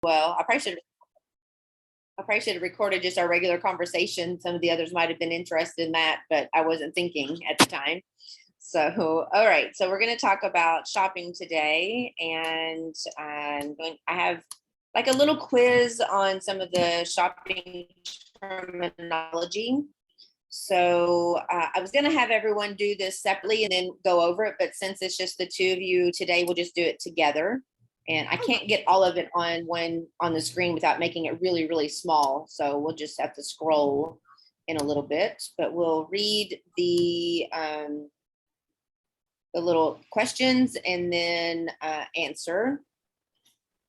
well. I probably should have recorded just our regular conversation. Some of the others might have been interested in that, but I wasn't thinking at the time. So, all right. So we're going to talk about shopping today, and I have like a little quiz on some of the shopping terminology. So I was going to have everyone do this separately and then go over it, but since it's just the two of you today, we'll just do it together. And I can't get all of it on the screen without making it really, really small. So we'll just have to scroll in a little bit, but we'll read the little questions and then answer.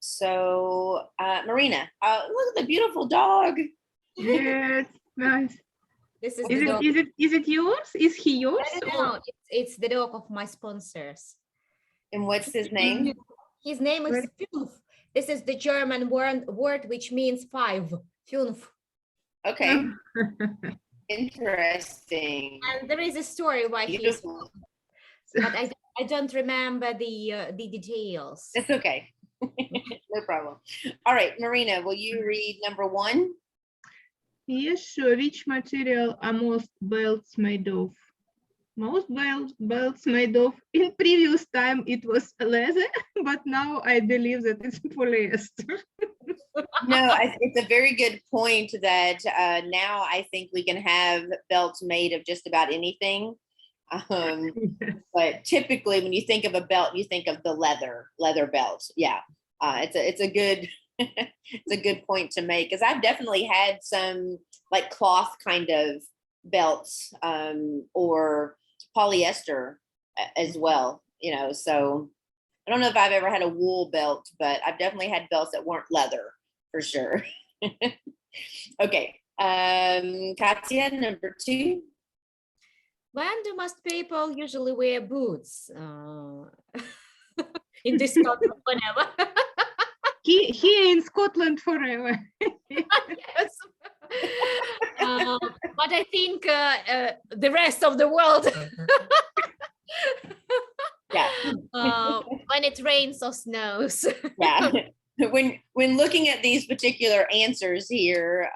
So Marina, look at the beautiful dog. Yes, nice. This is Is it yours? Is he yours? No, it's the dog of my sponsors. And what's his name? His name is Fünf. This is the German word which means 5. Fünf. Okay. Interesting. And there is a story why he's, but I don't remember the details. It's okay. No problem. All right, Marina, will you read number 1? Yes, sure. Which material are most belts made of? Most belts made of. In previous time it was leather, but now I believe that it's polyester. No, it's a very good point that now I think we can have belts made of just about anything. But typically when you think of a belt, you think of the leather belt. Yeah, it's a good it's a good point to make, because I've definitely had some like cloth kind of belts or polyester as well, you know. So I don't know if I've ever had a wool belt, but I've definitely had belts that weren't leather for sure. Okay, Katya, number 2. When do most people usually wear boots? In this country, whenever. Here in Scotland forever. Yes. But I think the rest of the world, Yeah. when it rains or snows. Yeah. When looking at these particular answers here,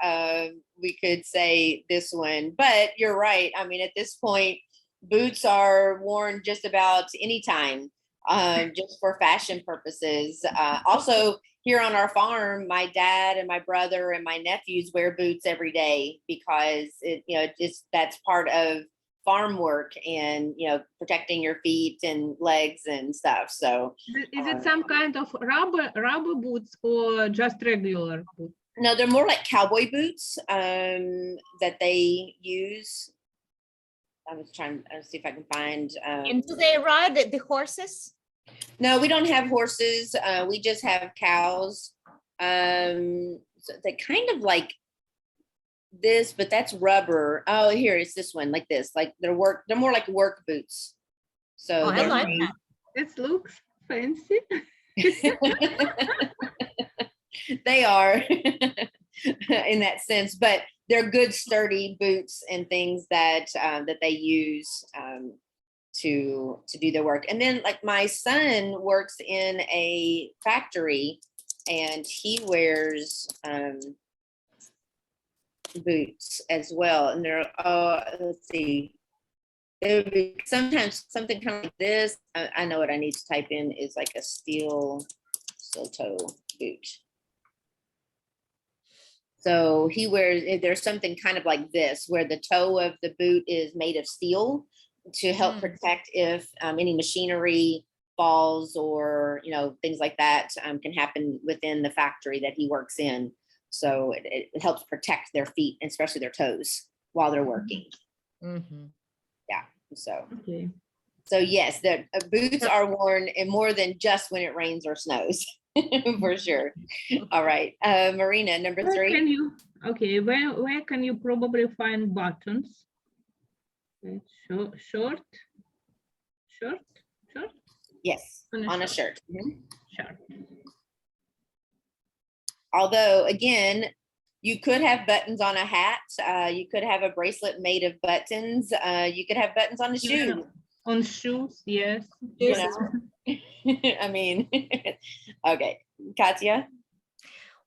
we could say this one, but you're right. I mean, at this point, boots are worn just about any time, just for fashion purposes. Also, here on our farm, my dad and my brother and my nephews wear boots every day because that's part of farm work and, protecting your feet and legs and stuff. So is it some kind of rubber boots or just regular boots? No, they're more like cowboy boots that they use. I was trying to see if I can find. And do they ride the horses? No, we don't have horses. We just have cows. So they kind of like this, but that's rubber. Oh, here it's this one, like this. Like they're more like work boots. So I like that. It looks fancy. They are in that sense, but they're good sturdy boots and things that they use to do their work. And then like my son works in a factory and he wears boots as well. And they're let's see, it would be sometimes something kind of like this. I know what I need to type in is like a steel toe boot. So he wears, there's something kind of like this, where the toe of the boot is made of steel to help protect if any machinery falls or, things like that can happen within the factory that he works in. So it helps protect their feet, especially their toes, while they're working. Mm-hmm. Yeah. So, okay. So yes, the boots are worn and more than just when it rains or snows. For sure. All right, Marina, number 3. Where can you probably find buttons? Short. Yes, on a shirt. Mm-hmm. Shirt. Although, again, you could have buttons on a hat. You could have a bracelet made of buttons. You could have buttons on a shoe. Yeah. On shoes, yes. I mean, okay, Katya.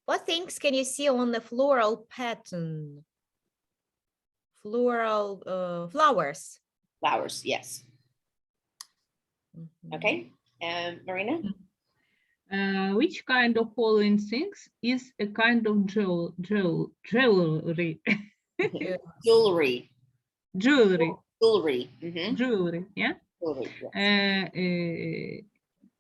What things can you see on the floral pattern? Floral flowers. Flowers, yes. Mhm. Okay, Marina? Which kind of following things is a kind of jewelry? Jewelry. Jewelry, Jewelry. Mm-hmm. jewelry, yeah. Jewelry, yes.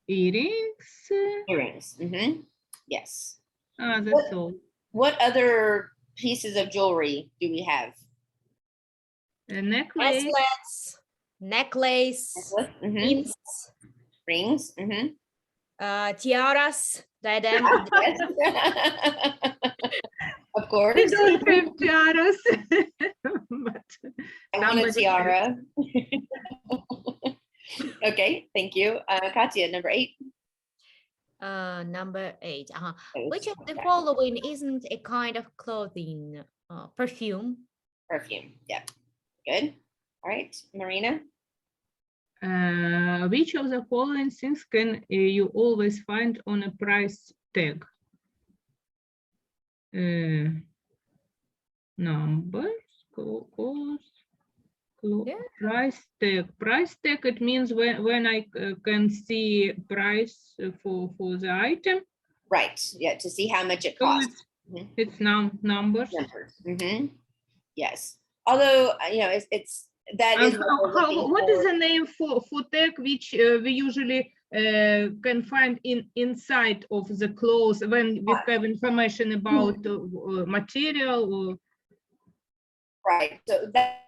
Earrings. Earrings. Mm-hmm. Yes. That's all. What other pieces of jewelry do we have? A necklace. Bracelets, necklace, Mm-hmm. rings, Rings. Mm-hmm. tiaras, diadem. Yes. Of course. We don't have tiaras, but I want a somebody tiara. Okay, thank you. Katya, number 8. Number 8. Eight, Which of the okay. following isn't a kind of clothing? Perfume. Perfume. Yeah. Good. All right, Marina. Which of the following things can you always find on a price tag? Numbers, cost, Yeah. price tag. Price tag, it means when I can see price for the item. Right. Yeah, to see how much it So costs. it's numbers. Numbers. Mm-hmm. Yes. Although you know, it's that is what is the name for tag which we usually can find inside of the clothes when we have information about material or... Right. So that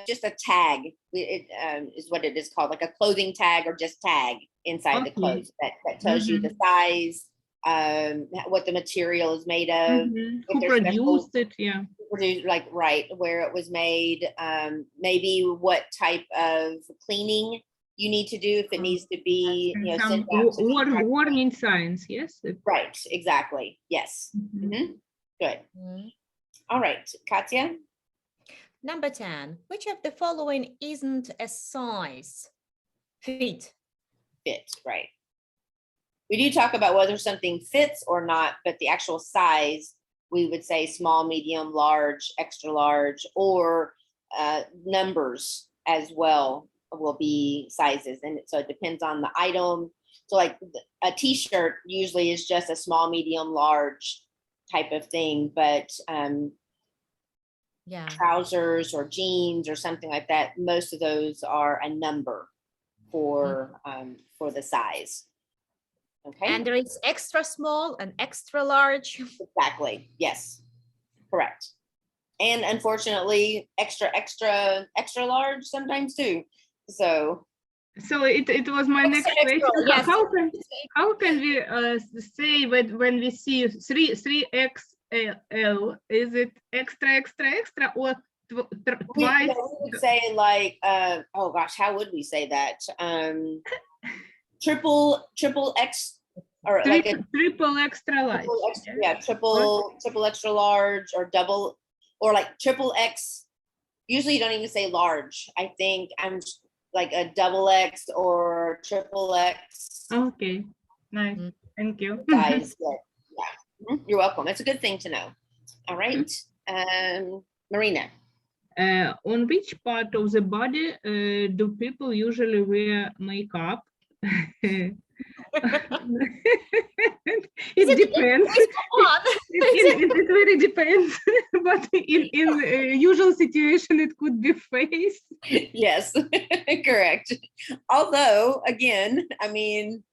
just a tag. It is what it is called, like a clothing tag or just tag inside the clothes that tells you the size, what the material is made of, who produced it, yeah. Like right where it was made, maybe what type of cleaning you need to do if it needs to be, you know, sent out to warning signs, yes. Right, exactly. Yes. Good. All right, Katya. Number 10. Which of the following isn't a size? Fit. Fit, right. We do talk about whether something fits or not, but the actual size, we would say small, medium, large, extra large, or numbers as well will be sizes. And so it depends on the item. So like a t-shirt usually is just a small, medium, large type of thing, but trousers or jeans or something like that, most of those are a number for the size. Okay. And there is extra small and extra large. Exactly. Yes. Correct. And unfortunately, extra large sometimes too. So it was my next question. Yes. How can we say when we see 3XL, is it extra or twice? We would say like oh gosh, how would we say that? Triple X, or like a triple extra large. Triple extra large, or double, or like triple X. Usually you don't even say large. I think I'm like a double X or triple X. Okay, nice. Thank you. Size. Yeah. You're welcome. It's a good thing to know. All right. Marina. On which part of the body do people usually wear makeup? It depends. It very depends. But in usual situation, it could be face. Yes, correct. Although, again, I mean,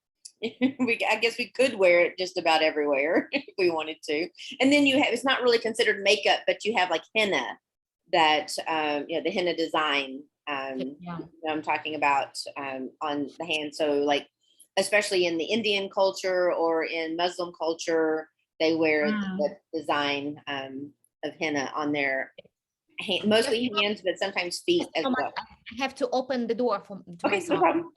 I guess we could wear it just about everywhere if we wanted to. And then you have, it's not really considered makeup, but you have like henna that, you know, the henna design I'm talking about on the hand. So like, especially in the Indian culture or in Muslim culture, they wear the design of henna on their mostly hands, but sometimes feet as well. I have to open the door for okay, no problem.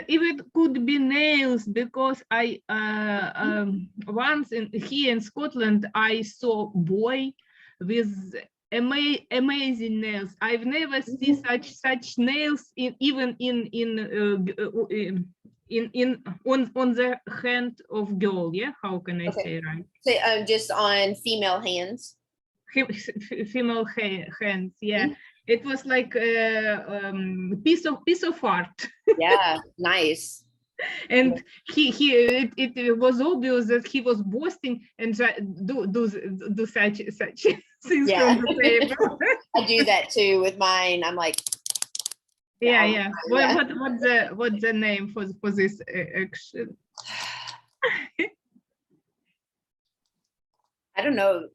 It could be nails, because I once here in Scotland I saw a boy with amazing nails. I've never seen such nails even in on the hand of girl. Yeah, how can I Okay. say right? So, just on female hands. Female hands. Yeah, Mhm. it was like a piece of art. Yeah, nice. And it was obvious that he was boasting and do such things Yeah. on the table. I do that too with mine. I'm like, Yeah, Yeah. yeah. What's the name for this action? I don't know.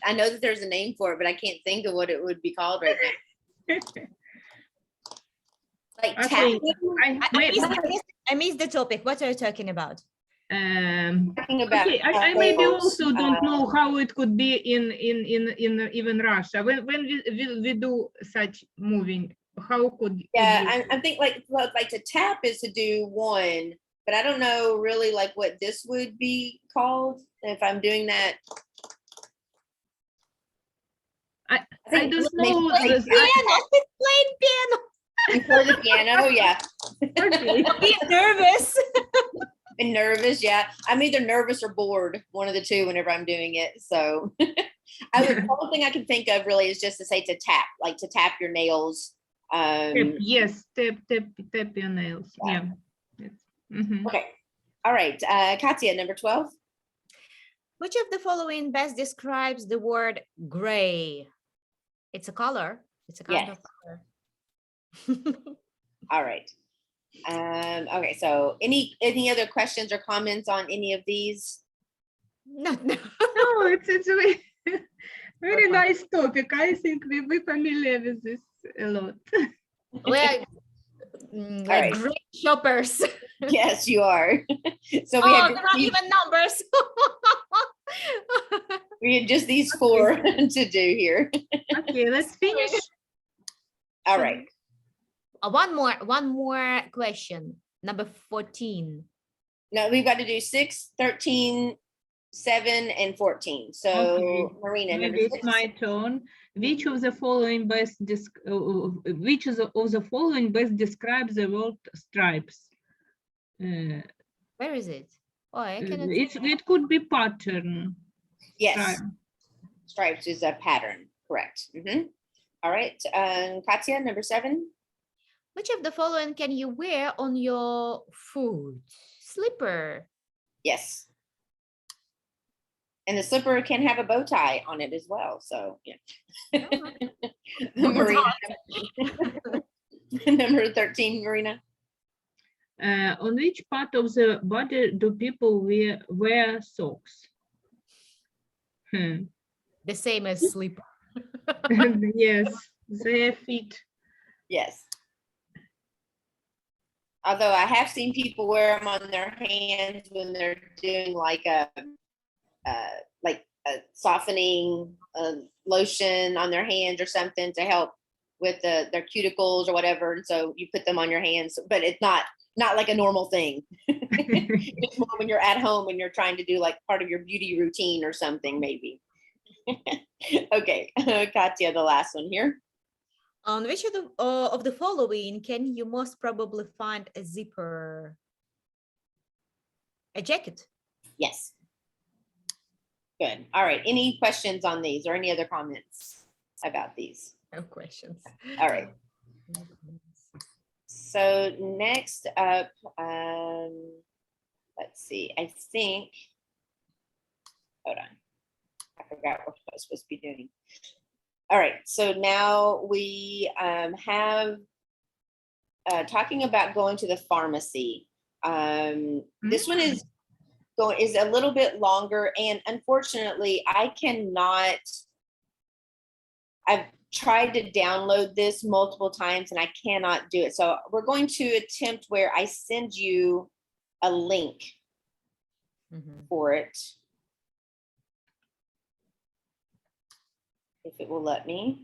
I know that there's a name for it, but I can't think of what it would be called right now. Like Okay, tapping. I missed the topic. What are you talking about? Talking about Okay, I maybe nails, also don't know how it could be in even Russia when we do such moving. How could Yeah, you? I think like to tap is to do one, but I don't know really like what this would be called if I'm doing that. I think don't maybe know. like Piano. Playing piano. you play the piano, yeah. Okay. Being nervous. And nervous, yeah. I'm either nervous or bored, one of the two, whenever I'm doing it. So the only thing I can think of really is just to say to tap, like to tap your nails. Yes, tap your nails. Yeah. Mhm. Okay. All right. Katya, number 12. Which of the following best describes the word gray? It's a color. It's a kind Yes. of color. All right. Okay, so any other questions or comments on any of these? No. No, it's a very Okay. nice topic. I think we're familiar with this a lot. We're All like right. great shoppers. Yes, you are. So Oh, there are even numbers. we had just these four to do here. Okay, let's finish. All right. One more question. Number 14. Now we've got to do 6, 13, 7, and 14. So Okay. Marina, number Maybe 6. it's my turn. Which of the following best describes the word stripes? Where is it? Oh, I cannot. It could be pattern. Yes. Stripe. Stripes is a pattern. Correct. All right. Katya, number 7. Which of the following can you wear on your foot? Slipper. Yes. And the slipper can have a bow tie on it as well. So yeah. Marina. Number 13, Marina. On which part of the body do people wear socks? The same as slipper. Yes, their feet. Yes. Although I have seen people wear them on their hands when they're doing like a softening lotion on their hands or something to help with their cuticles or whatever. And so you put them on your hands, but it's not like a normal thing. It's more when you're at home and you're trying to do like part of your beauty routine or something, maybe. Okay, Katya, the last one here. On which of the following can you most probably find a zipper? A jacket. Yes. Good. All right. Any questions on these or any other comments about these? No questions. All right. So next up, let's see. I think, hold on. I forgot what I was supposed to be doing. All right. So now we have talking about going to the pharmacy. This one is a little bit longer, and unfortunately I've tried to download this multiple times and I cannot do it. So we're going to attempt where I send you a link for it. If it will let me.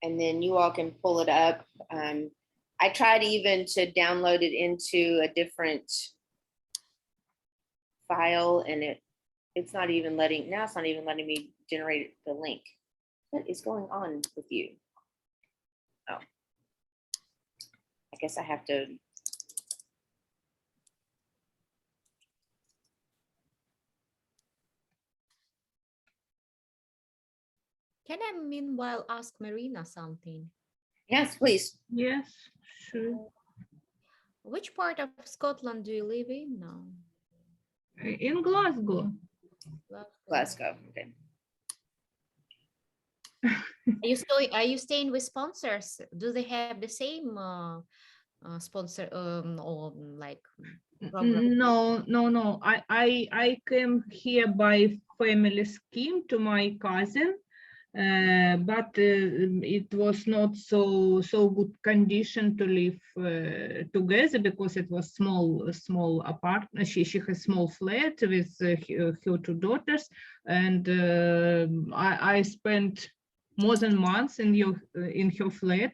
And then you all can pull it up. I tried even to download it into a different file and it's not even letting me generate the link. What is going on with you? Oh, I guess I have to Can I meanwhile ask Marina something? Yes, please. Yes, sure. Which part of Scotland do you live in now? In Glasgow. Glasgow. Okay. Are you staying with sponsors? Do they have the same sponsor or like program? No. I came here by family scheme to my cousin, but it was not so good condition to live together because it was small apartment. She has small flat with her two daughters, and I spent more than months in her flat,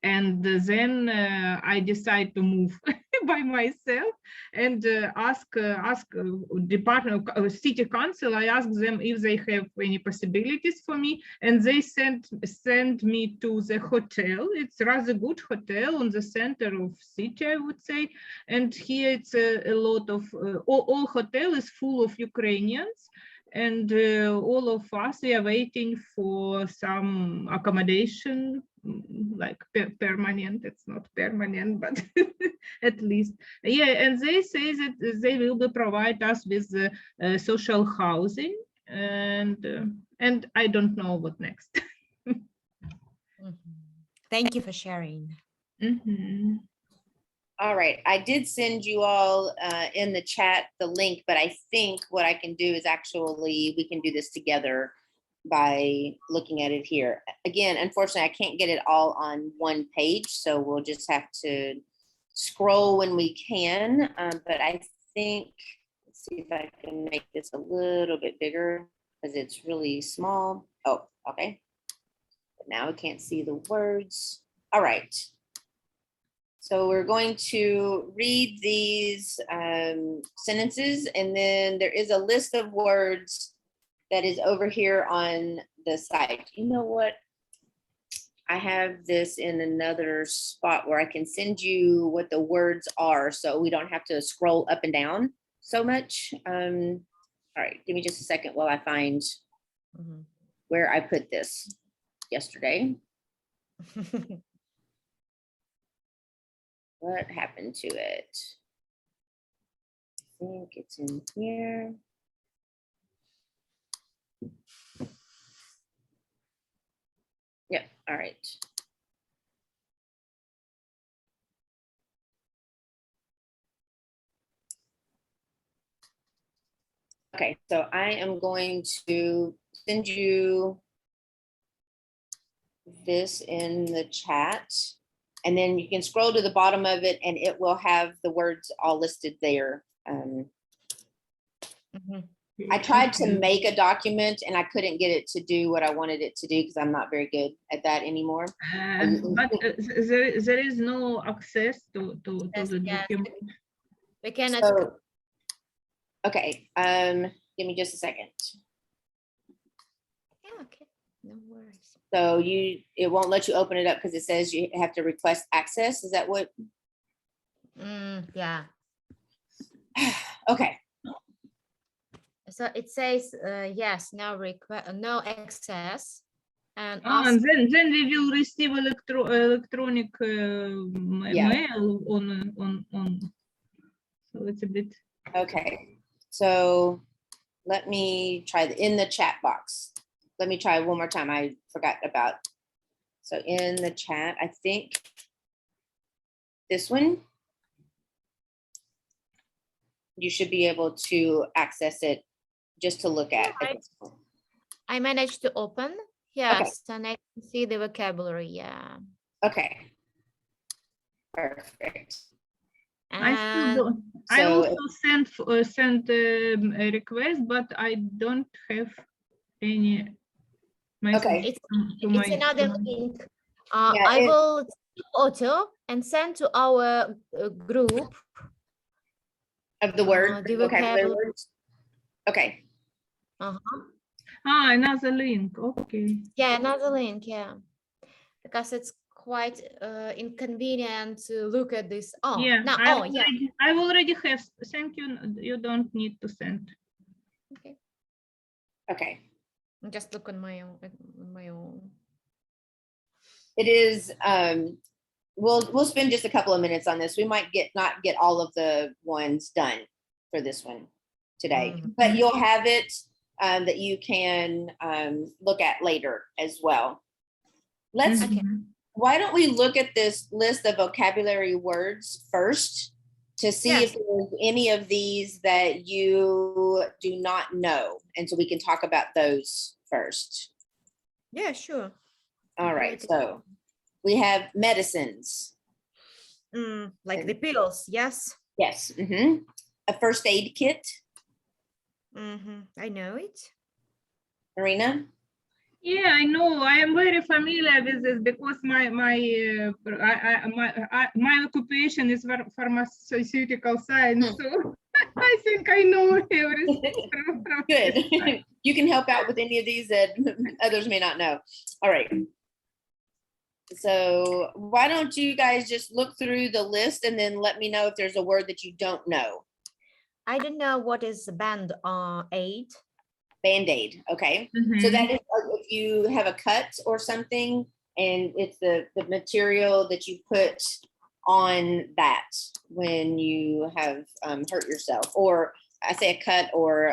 and then I decided to move by myself and ask department city council. I asked them if they have any possibilities for me, and they sent me to the hotel. It's rather good hotel on the center of city, I would say. And here it's a lot of all hotel is full of Ukrainians, and all of us, we are waiting for some accommodation, like permanent. It's not permanent, but at least, yeah. And they say that they will be provide us with social housing, and I don't know what next. Mhm. Thank you for sharing. Mhm. All right, I did send you all in the chat the link, but I think what I can do is actually, we can do this together by looking at it here. Again, unfortunately, I can't get it all on one page, so we'll just have to scroll when we can. But I think, let's see if I can make this a little bit bigger because it's really small. Oh, okay. But now I can't see the words. All right. So we're going to read these sentences, and then there is a list of words that is over here on the site. You know what? I have this in another spot where I can send you what the words are, so we don't have to scroll up and down so much. All right, give me just a second while I find Mhm. where I put this yesterday. What happened to it? I think it's in here. Yep, all right. Okay, so I am going to send you this in the chat, and then you can scroll to the bottom of it and it will have the words all listed there. Mhm. I tried to make a document and I couldn't get it to do what I wanted it to do because I'm not very good at that anymore. But there is no access to Yes, the yes. document. We cannot. So, okay, give me just a second. Yeah, okay, no worries. So it won't let you open it up because it says you have to request access. Is that what? Yeah. Okay. So it says yes, no access, and And then we will receive electronic mail on. So it's a bit. Okay. So let me try in the chat box. Let me try one more time. I forgot about. So in the chat, I think this one, you should be able to access it just to look at. I managed to open. Yes, and I can see the vocabulary. Yeah. Okay. Perfect. I still And don't. I also sent a request, but I don't have any message. it's another link. Yeah, I will take photo and send to our group of the word, the vocabulary vocabulary. words. Okay. Another link. Okay. Yeah, another link. Yeah, because it's quite inconvenient to look at this. Oh, Yeah. now, I already have. Thank you. You don't need to send. Okay. Okay. Just look on my own. On my own. It is, we'll spend just a couple of minutes on this. We might not get all of the ones done for this one today, but you'll have it that you can look at later as well. Let's, Okay. why don't we look at this list of vocabulary words first to see if there's any of these that you do not know. And so we can talk about those first. Yeah, sure. All right, so we have medicines. Like the pills, yes. Yes. A first aid kit. I know it. Marina? Yeah, I know. I am very familiar with this because my occupation is pharmaceutical science, so I think I know everything. From Good. You can help out with any of these that others may not know. All right. So why don't you guys just look through the list and then let me know if there's a word that you don't know. I don't know what is band-aid. Band-aid, okay. So that is if you have a cut or something and it's the material that you put on that when you have hurt yourself, or I say a cut or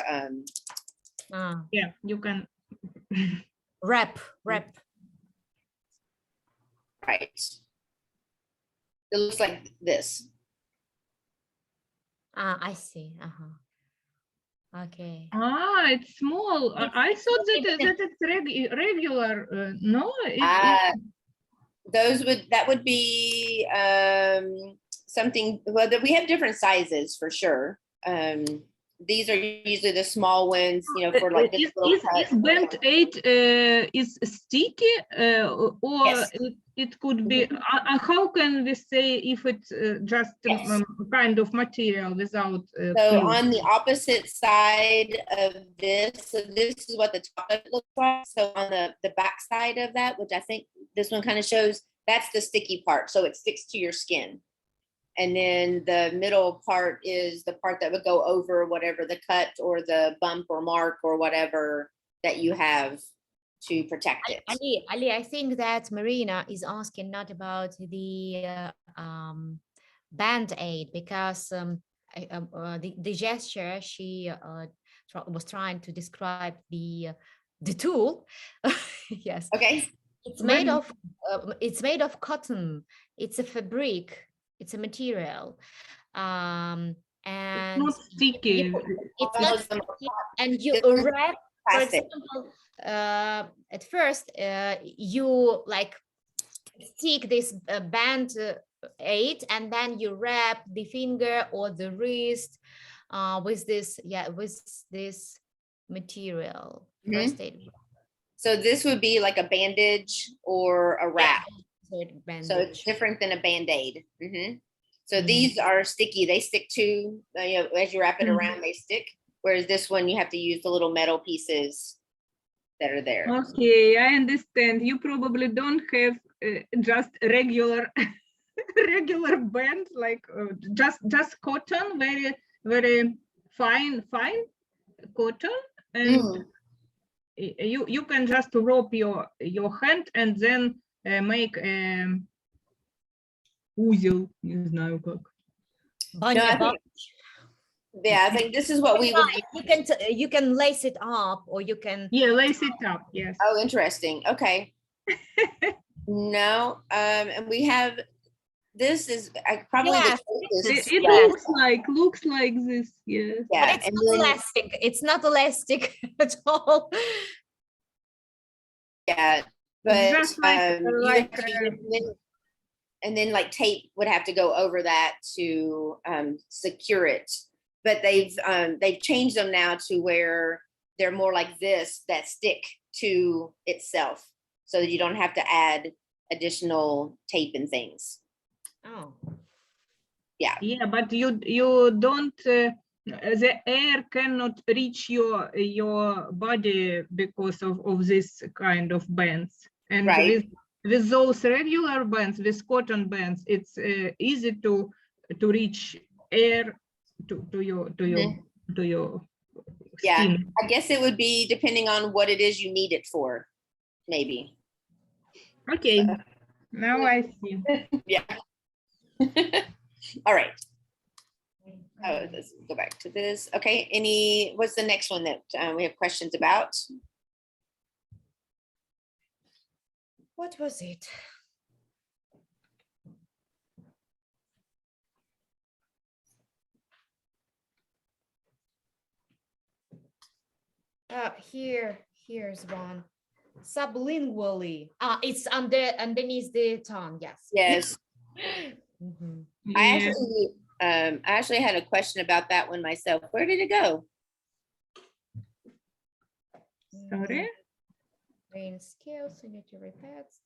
yeah, you can wrap. Right. It looks like this. I see. Okay. It's small. I thought that it's regular. No, that would be something. Well, we have different sizes for sure. These are usually the small ones, you know, for like this little cut. Is band-aid is sticky, or Yes. it could be? How can we say if it's just kind of material without? So on the opposite side of this, so this is what the top of it looks like. So on the back side of that, which I think this one kind of shows, that's the sticky part. So it sticks to your skin. And then the middle part is the part that would go over whatever the cut or the bump or mark or whatever that you have to protect it. Ali, I think that Marina is asking not about the band-aid, because the gesture she was trying to describe the tool. Yes. Okay. It's made of cotton. It's a fabric. It's a material, and it's not sticky. It's not sticky, and you wrap. For example, at first, you like stick this band-aid, and then you wrap the finger or the wrist with this material. First aid. So this would be like a bandage or a wrap. So it's different than a Band-Aid. So these are sticky. They stick to, you know, as you wrap it around, they stick. Whereas this one, you have to use the little metal pieces that are there. Okay, I understand. You probably don't have just regular regular band, like just cotton, very fine cotton, and you can just rope your hand and then make узел, не знаю как. I think this is what we would. You can lace it up, or you can. Yeah, lace it up. Yes. Oh, interesting. Okay. No, and we have. This is probably. Yes, it looks like this. Yeah. Yeah, but it's not elastic. It's not elastic at all. Yeah, but just like and then like tape would have to go over that to secure it. But they've changed them now to where they're more like this, that stick to itself, so that you don't have to add additional tape and things. Oh. Yeah. Yeah, but you don't. The air cannot reach your body because of this kind of bands. And with those regular bands, with cotton bands, it's easy to reach air to your Yeah, skin. I guess it would be depending on what it is you need it for, maybe. Okay, now I see. Yeah. All right. Oh, let's go back to this. Okay, what's the next one that we have questions about? What was it? Here's one. Sublingually. It's underneath the tongue. Yes. Yes. Mhm. Yeah. I actually had a question about that one myself. Where did it go? Sorry. Brain skills, unitary pets,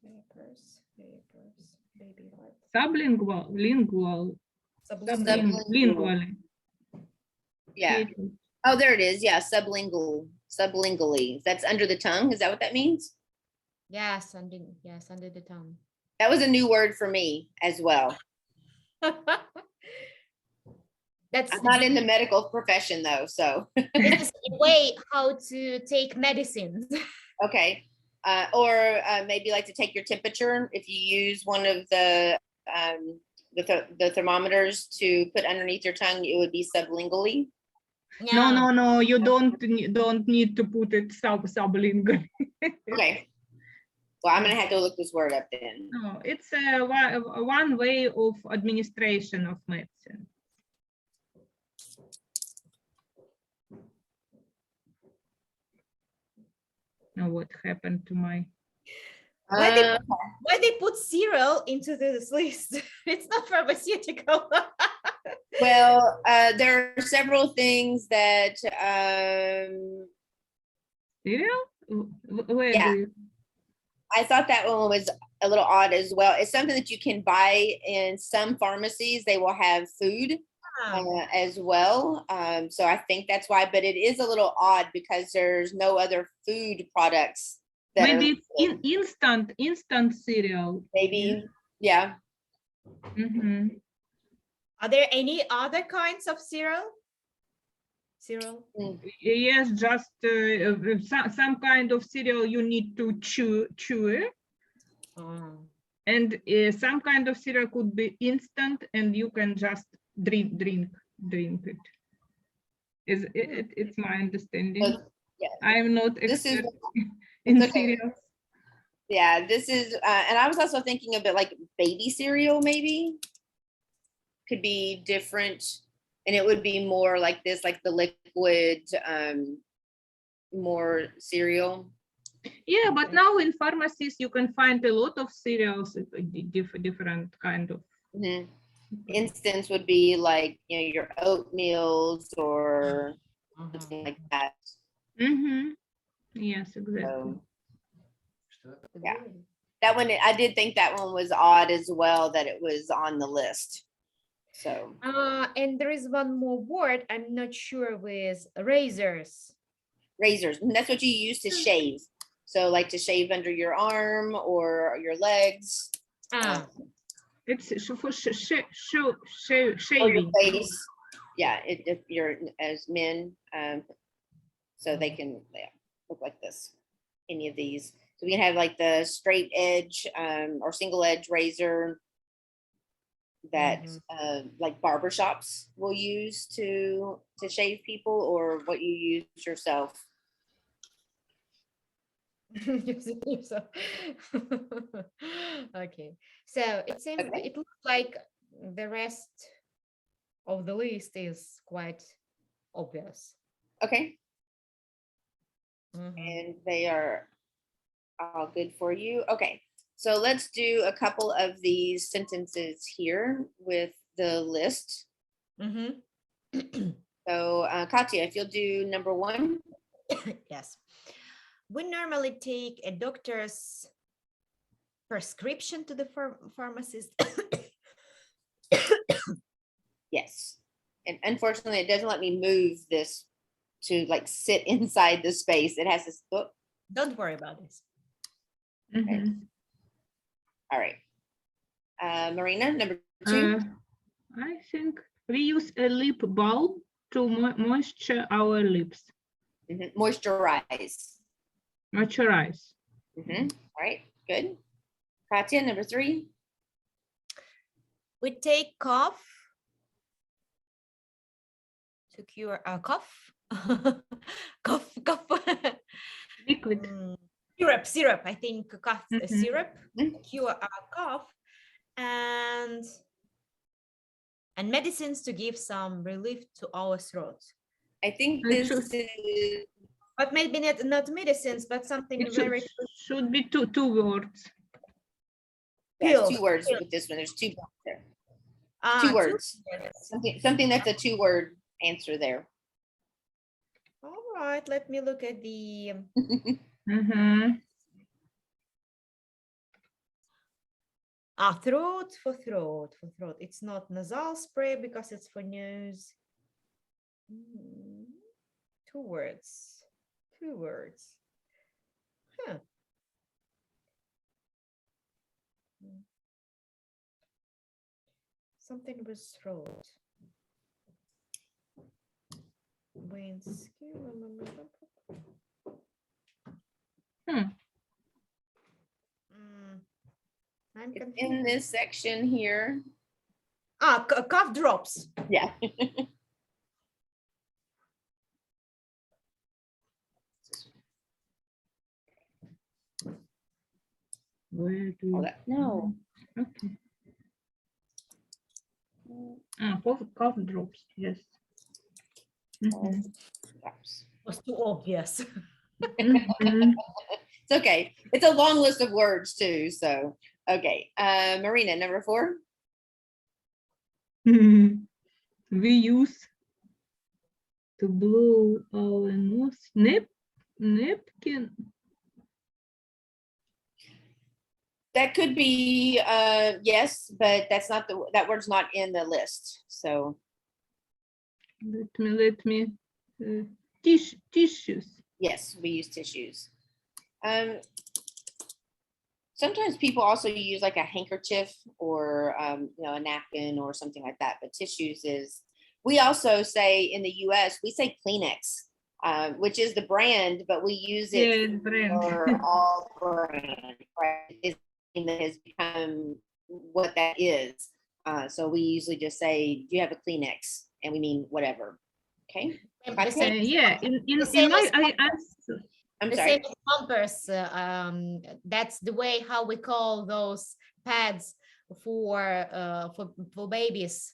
papers, baby wipes. Lingually. Yeah. Oh, there it is. Yeah, sublingually. That's under the tongue. Is that what that means? Yes, under the tongue. That was a new word for me as well. That's I'm not in the medical profession though, so. it's a way how to take medicines. Okay. Or maybe like to take your temperature if you use one of the thermometers to put underneath your tongue, it would be sublingually. No, you don't need to put it sublingually. Okay. Well, I'm gonna have to look this word up then. No, it's one way of administration of medicine. Now what happened to my? Why they put cereal into this list? It's not pharmaceutical. Well, there are several things that Cereal? Where Yeah. do you? I thought that one was a little odd as well. It's something that you can buy in some pharmacies. They will have food as well. So I think that's why, but it is a little odd because there's no other food products. That Maybe it's instant cereal. Maybe, yeah. Mm-hmm. Are there any other kinds of cereal? Yes, just some kind of cereal you need to chew it. And some kind of cereal could be instant and you can just drink it. It's my understanding. Yeah. I'm not expert in cereals. Yeah, this is, and I was also thinking of it like baby cereal, maybe could be different, and it would be more like this, like the liquid, more cereal. Yeah, but now in pharmacies you can find a lot of cereals, different kind of. Mm-hmm. Instance would be like, you know, your oatmeals or something like that. Mm-hmm. Yes, exactly. So, yeah, that one, I did think that one was odd as well, that it was on the list. So and there is one more word I'm not sure with razors. Razors, and that's what you use to shave. So like to shave under your arm or your legs. It's for shaving. Or your face. Yeah, if you're as men, so they can look like this. Any of these. So we can have like the straight edge or single edge razor that like barbershops will use to shave people, or what you use yourself. Okay, so it seems it looks like the rest of the list is quite obvious. Okay. And they are all good for you. Okay, so let's do a couple of these sentences here with the list. So Katya, if you'll do number 1. Yes. We normally take a doctor's prescription to the pharmacist. Yes. And unfortunately, it doesn't let me move this to like sit inside the space. It has this book. Don't worry about this. Okay. All right. Marina, number 2. I think we use a lip balm to moisture our lips. Moisturize. Moisturize. All right, good. Katya, number 3. We take cough to cure our cough. Cough. Liquid. Syrup. I think cough syrup Mhm. cure our cough, and medicines to give some relief to our throat. I think It this should- is But maybe not medicines, but something It very should be two words. yes, 2 pills. words with this one. There's 2 words there. Ah, 2 two words. words. Something that's a 2-word answer there. All right, let me look at the throat for throat. It's not nasal spray because it's for nose. 2 words. 2 words. Huh. Something with throat. Wayne's I'm It's confused. in this section here. Cough drops. Yeah. Where do Hold up. No. Okay. Cough drops. Yes. Was too obvious. It's okay. It's a long list of words too. So, okay. Marina, number 4. We use to blow our nose. Napkin. That could be yes, but that's not that word's not in the list. So Let me. Tissues. yes, we use tissues. Sometimes people also use like a handkerchief or a napkin or something like that. But tissues is. We also say in the U.S. we say Kleenex, which is the brand, but we use it for all brands. Right? It has become what that is. So we usually just say, "Do you have a Kleenex?" And we mean whatever. Okay. Yeah. I'm the sorry. same as Pampers. That's the way how we call those pads for babies.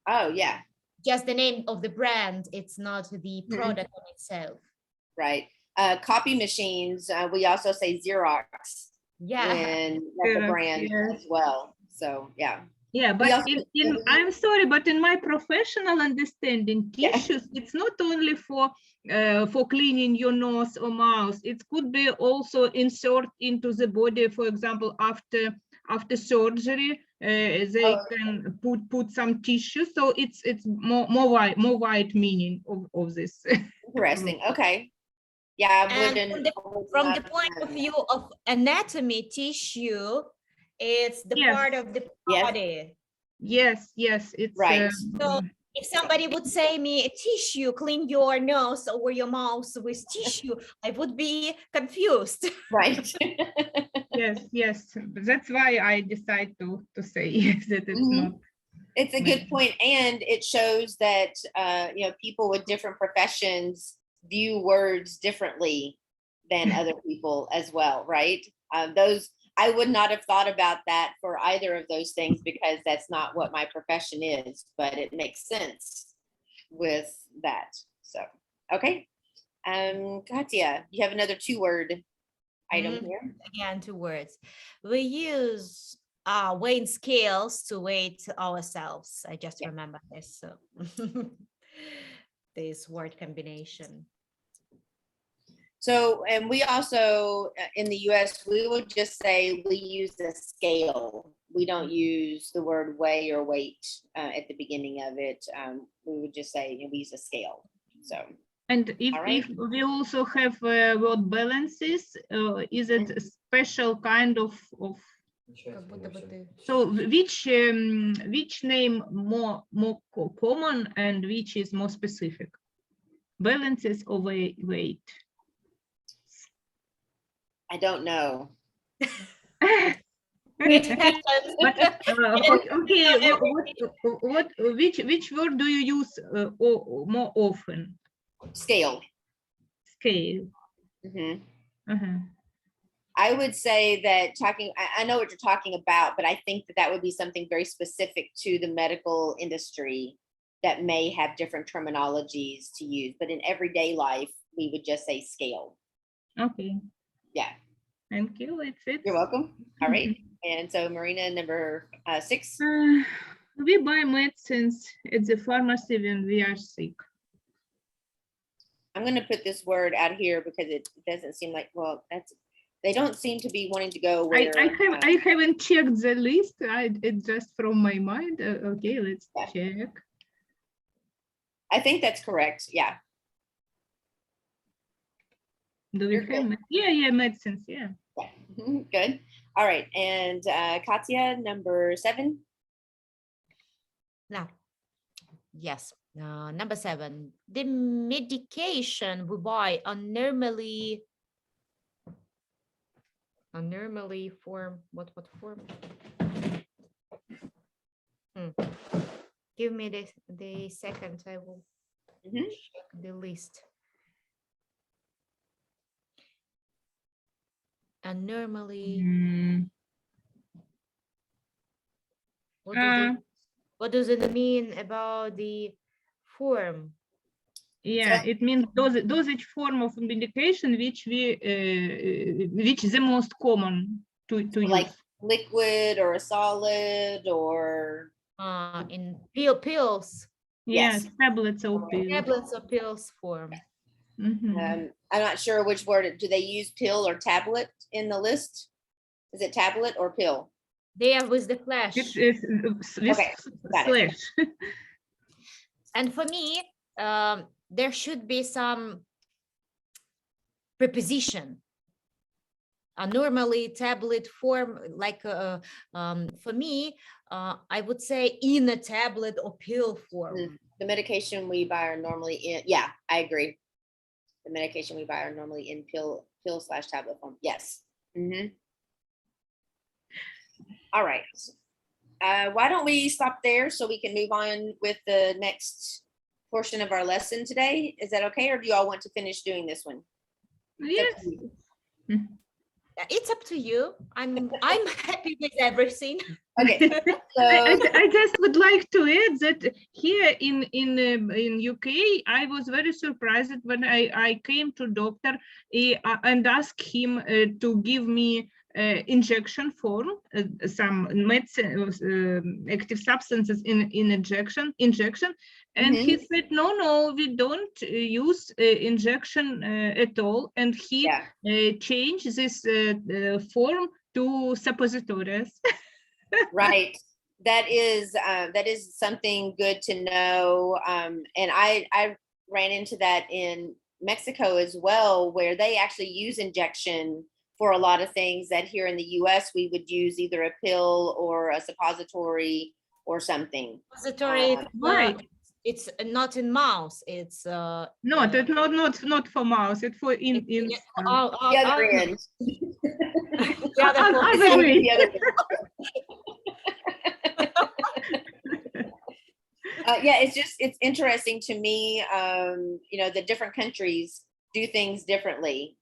Oh yeah. Just the name of the brand. It's not the product on itself. Right. Copy machines. We also say Xerox. Yeah. When that's a brand as well. So yeah. Yeah, but I'm sorry, but in my professional understanding, tissues, it's not only for cleaning your nose or mouth. It could be also insert into the body, for example, after surgery, they can put some tissue. So it's more wide meaning of this. Interesting. Okay. Yeah. And from the point of view of anatomy, tissue, it's the part of the body. Yes. It's right. So if somebody would say me, tissue, clean your nose or your mouth with tissue, I would be confused. Right. Yes. That's why I decide to say yes, that it's not. It's a good point, and it shows that people with different professions view words differently than other people as well, right? I would not have thought about that for either of those things because that's not what my profession is, but it makes sense with that. So, okay. Katya, you have another 2-word item here. Again, 2 words. We use weighing scales to weigh ourselves. I just remember this. So this word combination. So, and we also, in the US, we would just say we use a scale. We don't use the word weigh or weight at the beginning of it. We would just say we use a scale. So. And if we also have word balances, is it a special kind of Как будто бы ты- So which name more common and which is more specific? Balances or weight? I don't know. It happens. But okay, which word do you use more often? Scale. Scale. Mhm. Uh-huh. I would say that I know what you're talking about, but I think that would be something very specific to the medical industry that may have different terminologies to use. But in everyday life, we would just say scale. Okay. Yeah. Thank you. It's it. You're welcome. All right. And so Marina, number 6. We buy medicines at the pharmacy when we are sick. I'm going to put this word out here because it doesn't seem like, well, they don't seem to be wanting to go where. I haven't checked the list. It's just from my mind. Okay, let's check. I think that's correct. Yeah. Do we have? Yeah, medicines. Yeah. Good. All right. And Katya, number 7. Now, yes. Number 7. The medication we buy are normally form. What form? Give me the second. I will check the list. And normally, what does it mean about the form? Yeah, it means dosage form of medication which which is the most common to use. Like liquid or a solid or in pills. Yes, tablets or pills. Tablets or pills form. I'm not sure which word. Do they use pill or tablet in the list? Is it tablet or pill? They are with the flash. Okay, slash. And for me, there should be some preposition. Normally tablet form, like for me, I would say in a tablet or pill form. The medication we buy are normally in, yeah, I agree. The medication we buy are normally in pill/tablet form. Yes. All right. Why don't we stop there so we can move on with the next portion of our lesson today? Is that okay? Or do you all want to finish doing this one? Yes. It's up to you. I'm happy with everything. Okay. So I just would like to add that here in UK, I was very surprised when I came to doctor and asked him to give me injection form, some medicine, active substances in injection, and he said no, we don't use injection at all, and he changed this form to suppositories. Right. That is something good to know. And I ran into that in Mexico as well, where they actually use injection for a lot of things that here in the US we would use either a pill or a suppository or something. Suppository, right. It's not in mouse. It's not for mouse. It's for in the other end. The other way. Yeah, it's interesting to me. The different countries do things differently.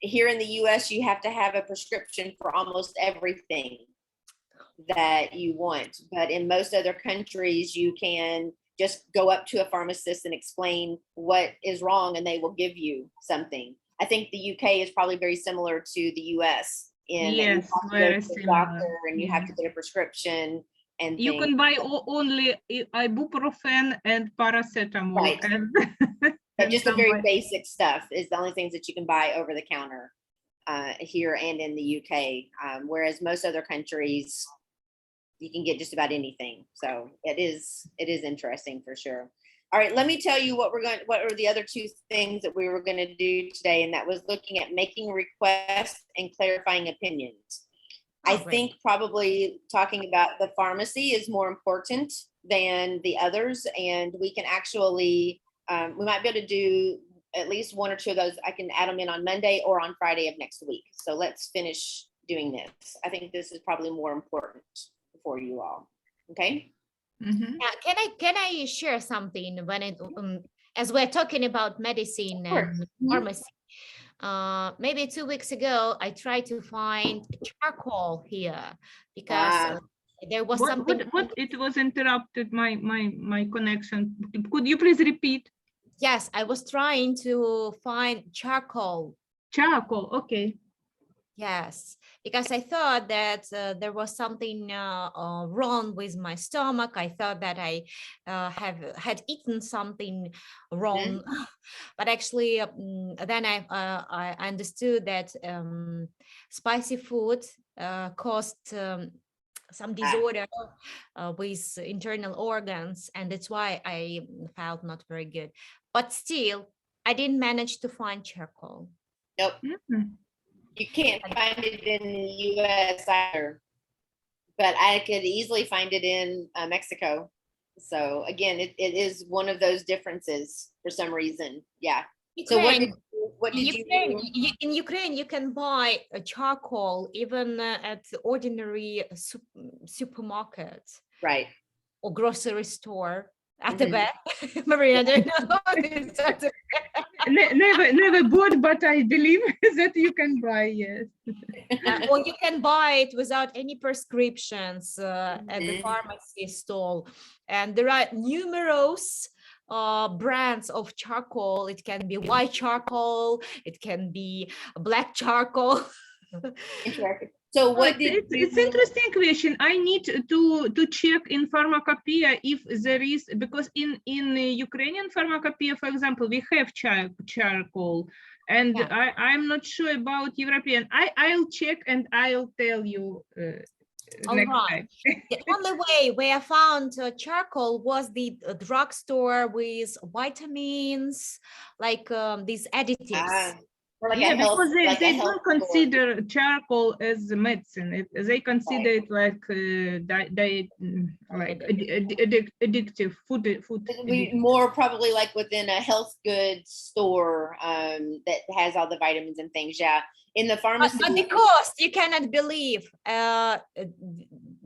Here in the US, you have to have a prescription for almost everything that you want. But in most other countries, you can just go up to a pharmacist and explain what is wrong and they will give you something. I think the UK is probably very similar to the US. Yes, very similar. Doctor and you have to get a prescription. And you can buy only ibuprofen and paracetamol. Right. But just the very basic stuff is the only things that you can buy over the counter here and in the UK. Whereas most other countries, you can get just about anything. So it is interesting for sure. All right, let me tell you what are the other two things that we were going to do today, and that was looking at making requests and clarifying opinions. I great. think probably talking about the pharmacy is more important than the others, and we can actually, we might be able to do at least one or two of those. I can add them in on Monday or on Friday of next week. So let's finish doing this. I think this is probably more important for you all. Okay. Mhm. Can I share something when it as we're talking about medicine and pharmacy? Maybe 2 weeks ago, I tried to find charcoal here because there was something. What? It was interrupted. My connection. Could you please repeat? Yes, I was trying to find charcoal. Charcoal. Okay. Yes, because I thought that there was something wrong with my stomach. I thought that I had eaten something wrong, but actually, then I understood that spicy food caused some disorder with internal organs, and that's why I felt not very good. But still, I didn't manage to find charcoal. Nope. Mhm. You can't find it in the US either, but I could easily find it in Mexico. So again, it is one of those differences for some reason. Yeah. So what did you do? In Ukraine, you can buy a charcoal even at ordinary supermarket Right. or grocery store at the back. Marina, do you know? Never bought, but I believe that you can buy. Yes. Or you can buy it without any prescriptions at the pharmacy stall. And there are numerous brands of charcoal. It can be white charcoal, it can be black charcoal. Interesting. So what it's interesting question. I need to check in pharmacopoeia if there is, because in Ukrainian pharmacopoeia, for example, we have charcoal, and I'm not sure about European. I'll check and I'll tell you next time. The only way where I found charcoal was the drugstore with vitamins, like these additives. Like because they don't consider charcoal as medicine. They consider it like addictive food. More probably like within a health goods store that has all the vitamins and things. Yeah, in the pharmacy. But the cost, you cannot believe.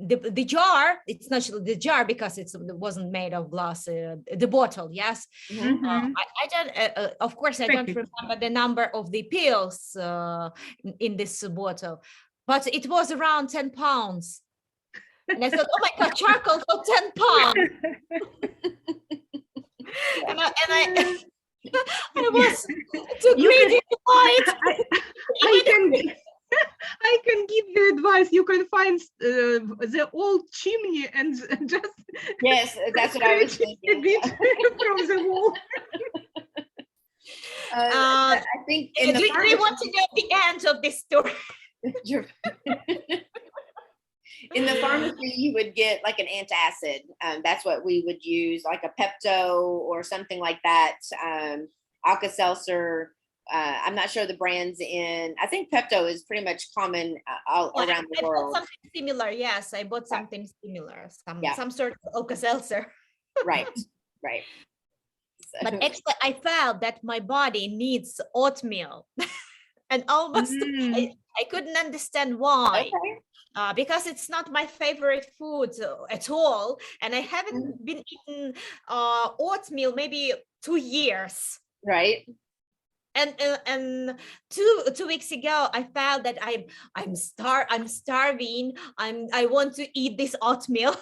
The jar, it's not the jar because it wasn't made of glass. The bottle, yes. I don't. Of course, I don't remember the number of the pills in this bottle, but it was around 10 pounds. And I thought, oh my God, charcoal for 10 pounds. and I was too greedy to buy it. I can give you advice. You can find the old chimney and just that's what I was thinking. A bit from the wall. I think do you want to know the end of this story? In the pharmacy, you would get like an antacid. That's what we would use, like a Pepto or something like that. Alka-Seltzer. I'm not sure the brands in. I think Pepto is pretty much common all around the world. Something similar, yes. I bought something similar, some sort of Alka-Seltzer. Right. But actually, I felt that my body needs oatmeal, and almost I couldn't understand why. Okay. Because it's not my favorite food at all, and I haven't been eating oatmeal maybe 2 years. Right. And two weeks ago, I felt that I'm starving. I want to eat this oatmeal.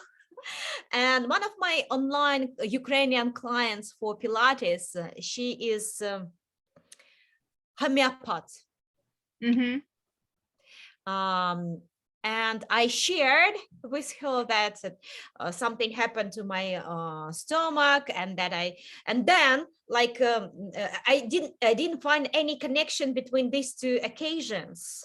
And one of my online Ukrainian clients for Pilates, she is homeopath. And I shared with her that something happened to my stomach, and that then I didn't find any connection between these two occasions.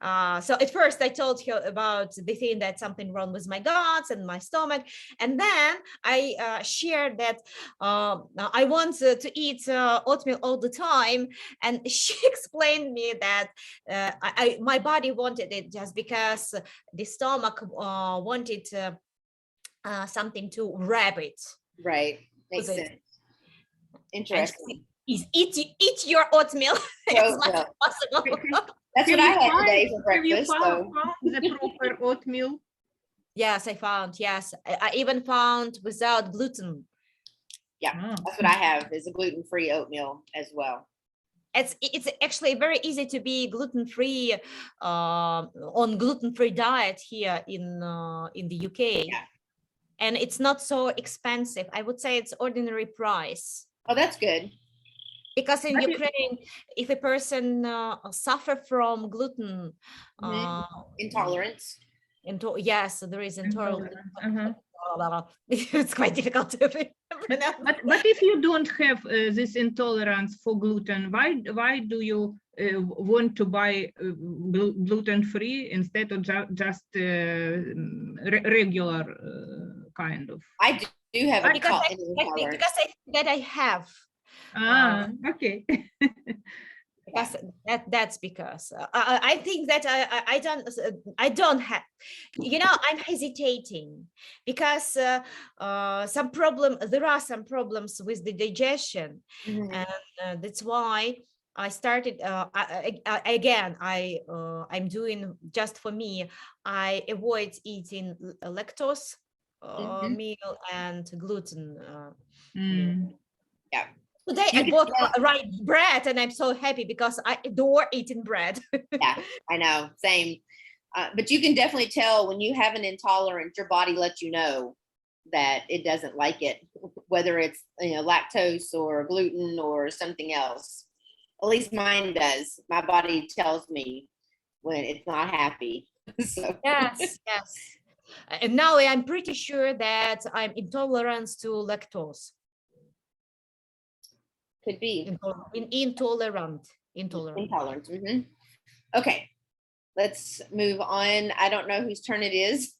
So at first I told her about the thing that something wrong with my guts and my stomach. And then I shared that I want to eat oatmeal all the time. And she explained me that my body wanted it just because the stomach wanted something to wrap it. Right. Makes Was it- sense. Interesting. Is eat your oatmeal as much as possible. That's what I had today for Have you breakfast. found So the proper oatmeal? Yes, I found. Yes, I even found without gluten. Ah. that's what I have is a gluten-free oatmeal as well. It's actually very easy to be gluten-free on gluten-free diet here in the UK. Yeah. And it's not so expensive. I would say it's ordinary price. Oh, that's good. Because in But you- Ukraine, if a person suffer from gluten, Mhm. Intolerance. yes, there is intolerance. Uh-huh. It's quite difficult to pronounce. But if you don't have this intolerance for gluten, why do you want to buy gluten-free instead of just regular kind of? I do have a Because intolerance. because I think that I have. Okay. Because that's because I think that I don't have, I'm hesitating because there are some problems with the digestion, Mhm. and that's why I started I'm doing just for me. I avoid eating lactose Mhm. meal and gluten meal. Mm. Yeah. Today You I can bought tell- right bread and I'm so happy because I adore eating bread. Yeah, I know. Same. But you can definitely tell when you have an intolerance, your body lets you know that it doesn't like it, whether it's lactose or gluten or something else. At least mine does. My body tells me when it's not happy. So Yes, yes. And now I'm pretty sure that I'm intolerant to lactose. could be Intolerant. intolerance. Okay, let's move on. I don't know whose turn it is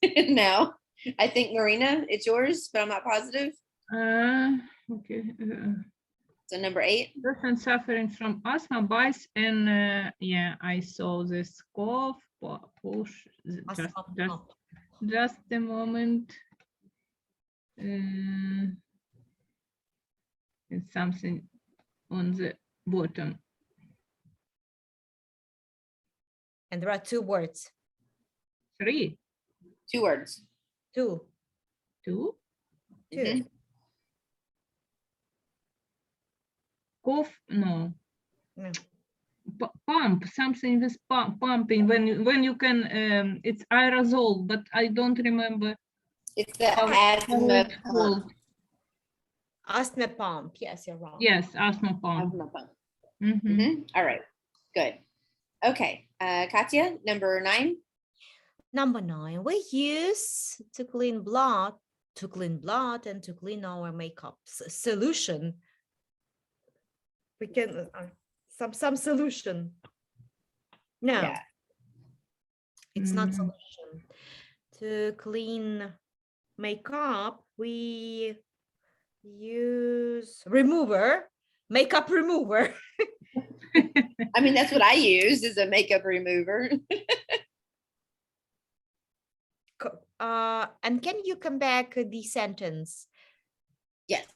now. I think Marina, it's yours, but I'm not positive. Okay. So number 8. Person suffering from asthma, bites, and yeah, I saw this cough, push. Just a moment. It's something on the bottom. And there are 2 words. 3. 2 words. 2. 2. 2. Mhm. Cough, no. No. Pump, something with pumping when you can, it's aerosol, but I don't remember It's the how asthma it's called. Asthma pump. Yes, you're wrong. Yes, asthma pump. Asthma pump. Mhm. All right, good. Okay, Katya, number 9. Number 9, we use to clean blood and to clean our makeup solution. We can some solution. No, Yeah. it's not Mm. solution. To clean makeup, we use makeup remover. I mean, that's what I use is a makeup remover. And can you come back the sentence? Yes.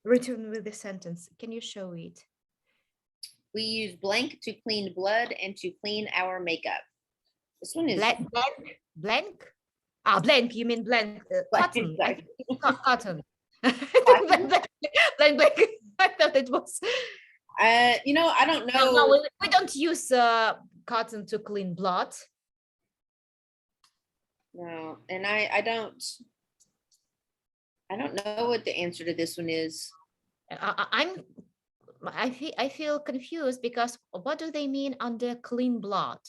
Return with the sentence. Can you show it? We use blank to clean blood and to clean our makeup. This one is Blank. Blank. You mean blank? Cotton. I think it's cotton. Blank. I thought it was. I don't know. No, we don't use cotton to clean blood. No, and I don't know what the answer to this one is. I feel confused because what do they mean under clean blood?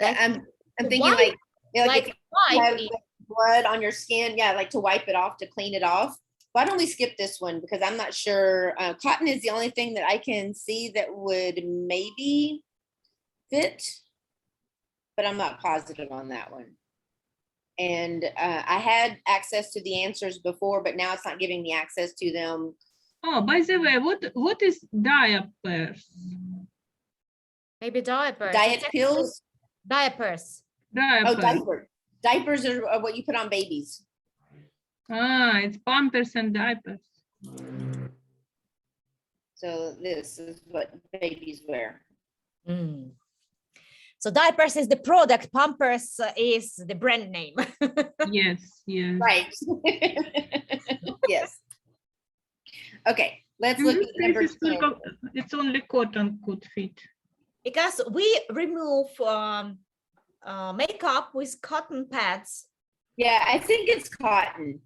I'm thinking Wipe, like if you have wipe blood on your skin, yeah, like to wipe it off, to clean it off. Why don't we skip this one because I'm not sure. Cotton is the only thing that I can see that would maybe fit. but I'm not positive on that one. And I had access to the answers before, but now it's not giving me access to them. Oh, by the way, what is diapers? Maybe diapers. Diet It's actually pills? Diapers. Oh, Diapers. diapers. Diapers are what you put on babies. Ah, it's pampers and diapers. So this is what babies wear. Mm. So diapers is the product, Pampers is the brand name. Yes, yes. Right. Yes. Okay, let's In look this at case, number it's, 10. it's only cotton could fit. Because we remove makeup with cotton pads. Yeah, I think it's cotton.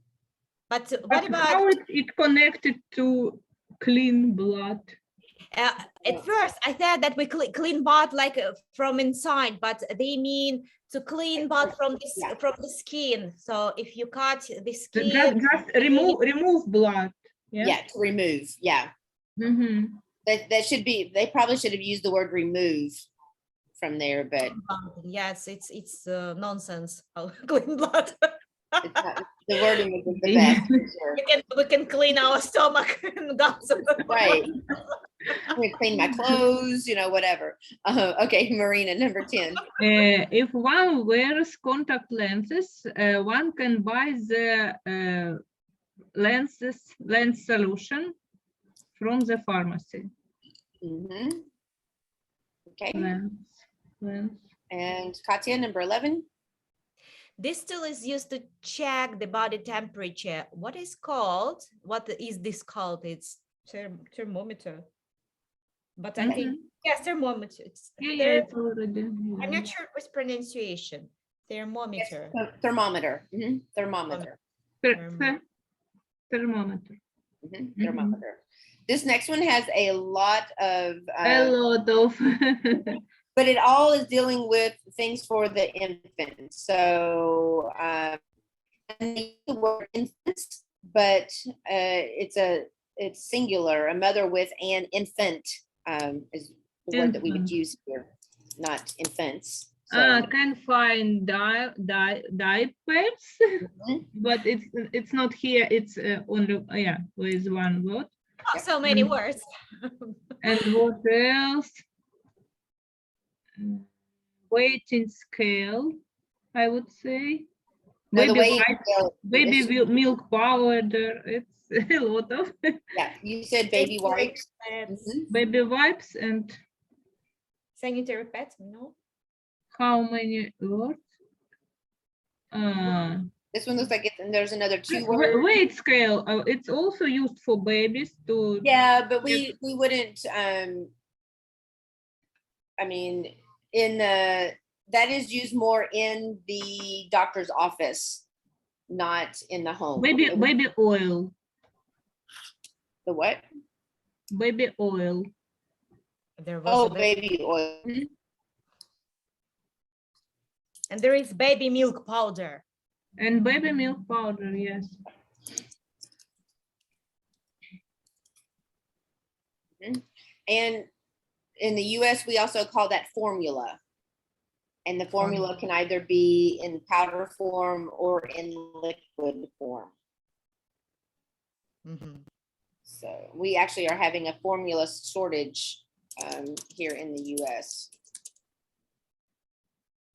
But But what about how it connected to clean blood? at first I thought that we clean blood like from inside, but they mean to clean blood from this Yeah. from the skin. So if you cut the Just skin, remove blood. Yeah, to remove. Yeah. Mm-hmm. That should be, they probably should have used the word remove from there, but yes, it's nonsense. How clean blood. it's not, the wording isn't the best. For sure. we can clean our stomach and guts. Right. I'm gonna clean my clothes, you know, whatever. Okay, Marina, number 10. If one wears contact lenses, one can buy the lens solution from the pharmacy. Mm-hmm. Okay, Lens. and Katya, number 11. This tool is used to check the body temperature. What is this called? It's thermometer. But I think, yes, thermometer. It's already. I'm not sure with pronunciation. Thermometer. Thermometer. Mm-hmm. Thermometer. Thermometer. Mm-hmm. Thermometer. This next one has a lot of but it all is dealing with things for the infant. So the word infants, but it's singular. A mother with an infant is the word that we would use here, not infants. So, can find diapers, but it's not here. It's only with one word. Oh, so many words. And what else? Weighting scale, I would say. no, Baby milk powder. It's a lot of. Yeah, you said baby wipes. Baby wipes and sanitary pads. No. How many words? This one looks like it's, and there's another 2 words. Weight scale. It's also used for babies to. Yeah, but we wouldn't. I mean, that is used more in the doctor's office, not in the home. Baby oil. The what? Baby oil. There was baby oil. And there is baby milk powder. And baby milk powder, yes. And in the US, we also call that formula. And the formula can either be in powder form or in liquid form. So we actually are having a formula shortage here in the US.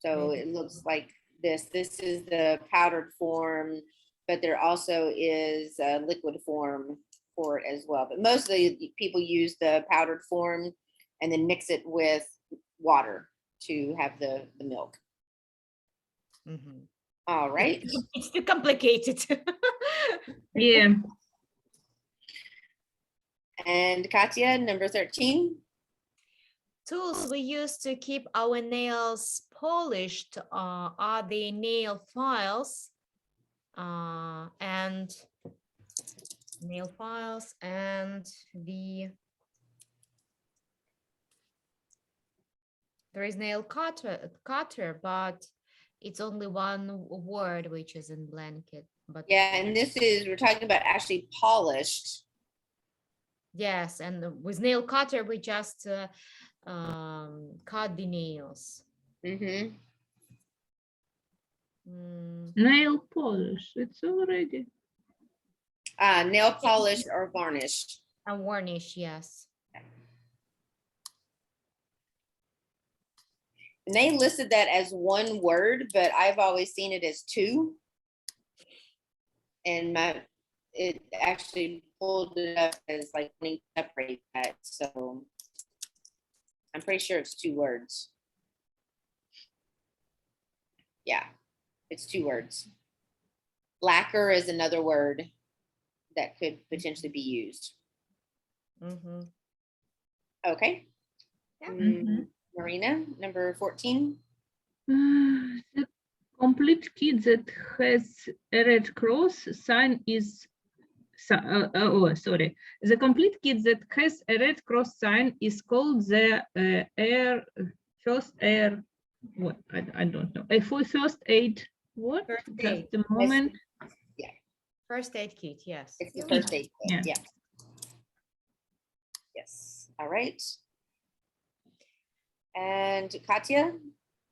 So it looks like this. This is the powdered form, but there also is a liquid form for it as well. But mostly people use the powdered form and then mix it with water to have the milk. All right. It's too complicated. Yeah. And Katya, number 13. Tools we use to keep our nails polished are the nail files and there is nail cutter, but it's only one word which is in blanket. But yeah, and we're talking about actually polished. Yes, and with nail cutter we just cut the nails. Nail polish. It's already. Nail polish or varnish. A varnish, yes. And they listed that as one word, but I've always seen it as two. And it actually pulled it up as like when you separate that. So I'm pretty sure it's two words. Yeah, it's two words. Lacquer is another word that could potentially be used. Mm-hmm. Okay. Mhm. Marina, number 14. The complete kit that has a Red Cross sign is. Sorry. The complete kit that has a Red Cross sign is called the first air. What I don't know. For first aid. What? First Just aid. a moment. First aid kit, yes. It's the first aid kit. Yeah. Yeah. Yes. All right. And Katya,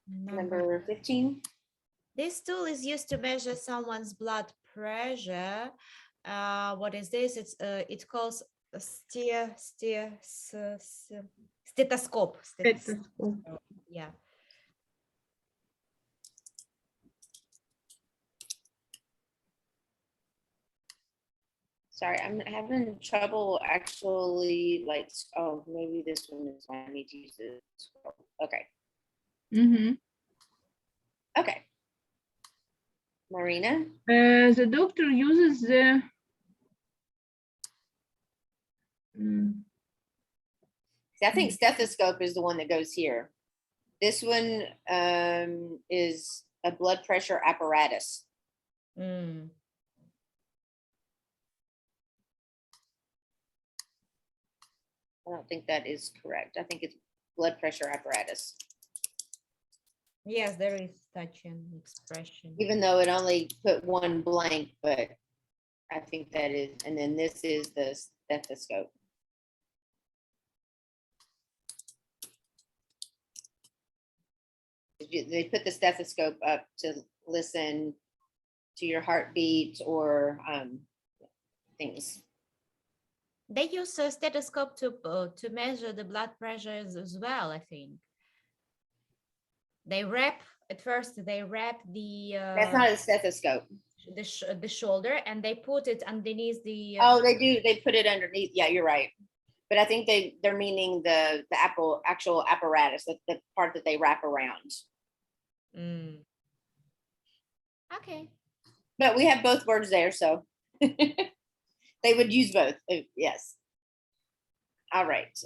number 15. This tool is used to measure someone's blood pressure. What is this? It calls a stethoscope. Stethoscope. Yeah. Sorry, I'm having trouble actually like, oh, maybe this one is why I need to use this. Okay. Mm-hmm. Okay. Marina. The doctor uses the. See, I think stethoscope is the one that goes here. This one is a blood pressure apparatus. Mm. I don't think that is correct. I think it's blood pressure apparatus. Yes, there is such an expression. Even though it only put one blank, but I think that is, and then this is the stethoscope. They put the stethoscope up to listen to your heartbeat or things. They use a stethoscope to measure the blood pressure as well, I think. They wrap, at first they wrap the... That's not a stethoscope. The shoulder, and they put it underneath the... Oh, they do. They put it underneath. Yeah, you're right. But I think they're meaning the actual apparatus, the part that they wrap around. Mm. Okay. But we have both words there, so they would use both. Yes. All right.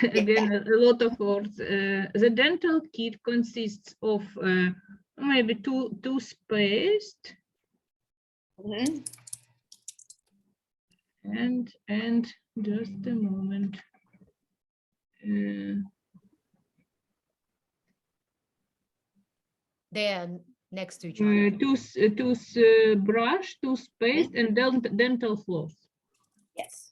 Again, a lot of words. The dental kit consists of maybe two toothpaste Mhm. and just a moment. They're next to each other. Toothbrush, toothpaste, and dental floss. Yes.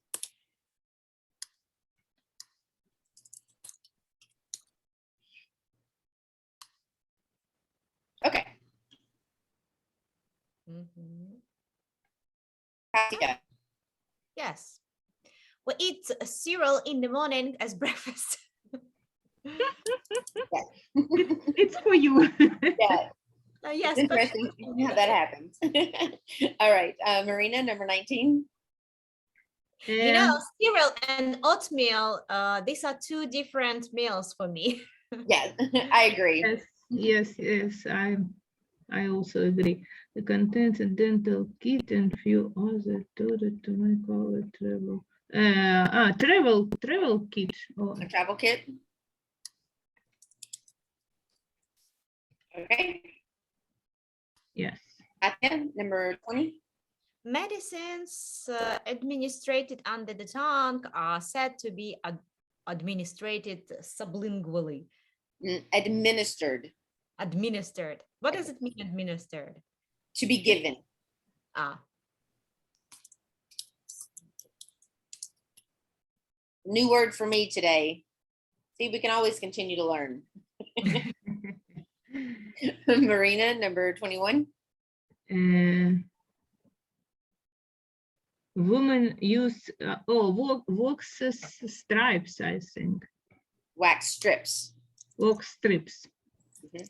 Okay. Mhm. Katya. Yes. We eat cereal in the morning as breakfast. It's for you. Yeah. Yes, It's but interesting how that happens. All right. Marina, number 19. you know, cereal and oatmeal, these are two different meals for me. Yes, I agree. Yes, I also agree. The contents and dental kit and few other to make our travel. Travel kit. Oh. A travel kit. Okay. Yes. Katya, number 20. Medicines administered under the tongue are said to be administered sublingually. Administered. Administered. What does it mean, administered? To be given. New word for me today. See, we can always continue to learn. Marina, number 21. Women use wax stripes, I think. Wax strips. Wax strips. Mhm.